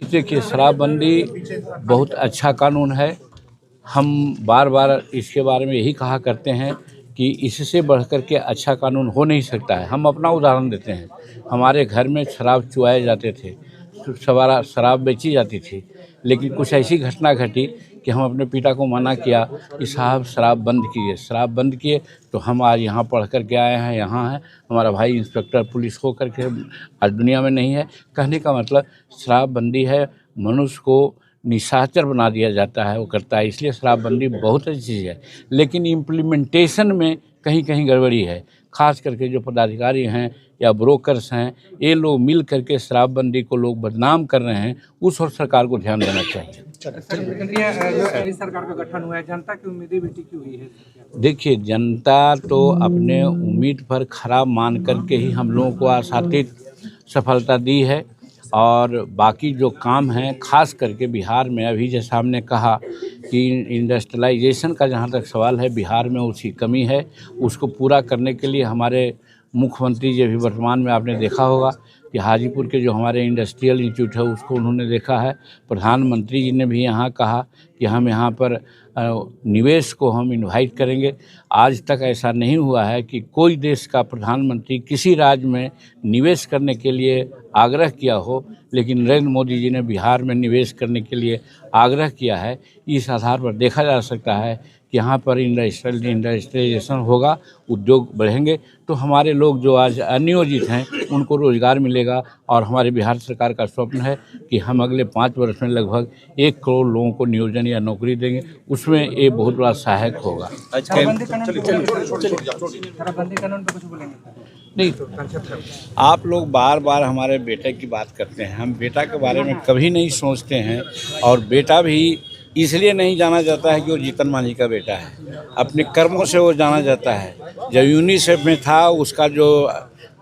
देखिए, शराबबंदी बहुत अच्छा कानून है। हम बार बार इसके बारे में यही कहा करते हैं कि इससे बढ़ कर के अच्छा कानून हो नहीं सकता है। हम अपना उदाहरण देते हैं। हमारे घर में शराब चुआए जाते थे, शराब बेची जाती थी, लेकिन कुछ ऐसी घटना घटी कि हम अपने पिता को मना किया कि साहब शराब बंद कीजिए। शराब बंद किए तो हम आज यहाँ पढ़ कर के आए हैं, यहाँ हैं। हमारा भाई इंस्पेक्टर पुलिस हो कर के आज दुनिया में नहीं है। कहने का मतलब शराबबंदी है, मनुष्य को निशाचर बना दिया जाता है, वो करता है। इसलिए शराबबंदी बहुत अच्छी चीज़ है, लेकिन इम्प्लीमेंटेशन में कहीं कहीं गड़बड़ी है। खास करके जो पदाधिकारी हैं या ब्रोकर्स हैं, ये लोग मिल करके शराबबंदी को लोग बदनाम कर रहे हैं। उस और सरकार को ध्यान देना चाहिए। सरकार का गठन हुआ है, जनता की उम्मीदें भी टिकी हुई है। देखिए, जनता तो अपने उम्मीद पर खरा मान करके ही हम लोगों को आशातीत सफलता दी है। और बाकी जो काम हैं, खास करके बिहार में, अभी जैसा हमने कहा कि इंडस्ट्रियलाइजेशन का जहाँ तक सवाल है, बिहार में उसकी कमी है। उसको पूरा करने के लिए हमारे मुख्यमंत्री जी, अभी वर्तमान में आपने देखा होगा कि हाजीपुर के जो हमारे इंडस्ट्रियल इंस्टीट्यूट है उसको उन्होंने देखा है। प्रधानमंत्री जी ने भी यहाँ कहा कि हम यहाँ पर निवेश को हम इनवाइट करेंगे। आज तक ऐसा नहीं हुआ है कि कोई देश का प्रधानमंत्री किसी राज्य में निवेश करने के लिए आग्रह किया हो, लेकिन नरेंद्र मोदी जी ने बिहार में निवेश करने के लिए आग्रह किया है। इस आधार पर देखा जा सकता है कि यहाँ पर इंडस्ट्रियलाइजेशन होगा, उद्योग बढ़ेंगे, तो हमारे लोग जो आज अनियोजित हैं उनको रोज़गार मिलेगा। और हमारे बिहार सरकार का स्वप्न है कि हम अगले 5 वर्ष में लगभग 1 करोड़ लोगों को नियोजन या नौकरी देंगे। उसमें ये बहुत बड़ा सहायक होगा। नहीं, आप लोग बार बार हमारे बेटे की बात करते हैं, हम बेटा के बारे में कभी नहीं सोचते हैं। और बेटा भी इसलिए नहीं जाना जाता है कि वो जीतन मांझी का बेटा है, अपने कर्मों से वो जाना जाता है। जब यूनिसेफ में था, उसका जो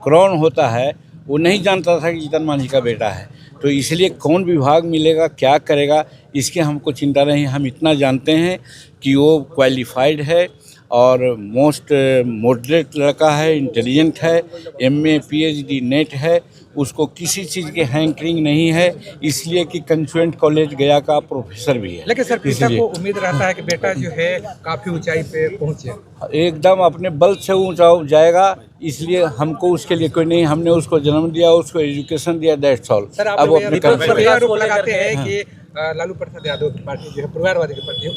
क्राउन होता है वो नहीं जानता था कि जीतन मांझी का बेटा है। तो इसलिए कौन विभाग मिलेगा, क्या करेगा, इसकी हमको चिंता नहीं। हम इतना जानते हैं कि वो क्वालिफाइड है और मोस्ट मॉडरेट लड़का है, इंटेलिजेंट है, MA PhD नेट है, उसको किसी चीज़ की हैंकरिंग नहीं है, इसलिए कि कंसुएंट कॉलेज गया का प्रोफेसर भी है। लेकिन सर, पिता को उम्मीद रहता है कि बेटा जो है काफ़ी ऊंचाई पे पहुंचे, एकदम अपने बल से ऊंचा जाएगा। इसलिए हमको उसके लिए कोई नहीं, हमने उसको जन्म दिया, उसको एजुकेशन दिया, दैट्स ऑल। अब वो अपने कर्म पर आरोप लगाते हैं कि लालू प्रसाद यादव की पार्टी जो है परिवारवादी की पार्टी है।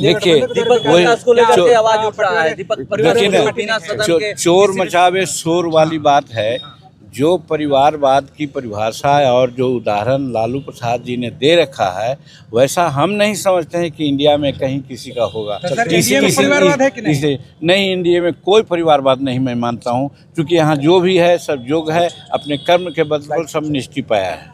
देखिए, चोर मचावे शोर वाली बात है। जो परिवारवाद की परिभाषा और जो उदाहरण लालू प्रसाद जी ने दे रखा है, वैसा हम नहीं समझते हैं कि इंडिया में कहीं किसी का होगा। नहीं, इंडिया में कोई परिवारवाद नहीं मैं मानता हूँ, क्योंकि यहाँ जो भी है सब योग है, अपने कर्म के बल पर सब निष्ठा पाया है।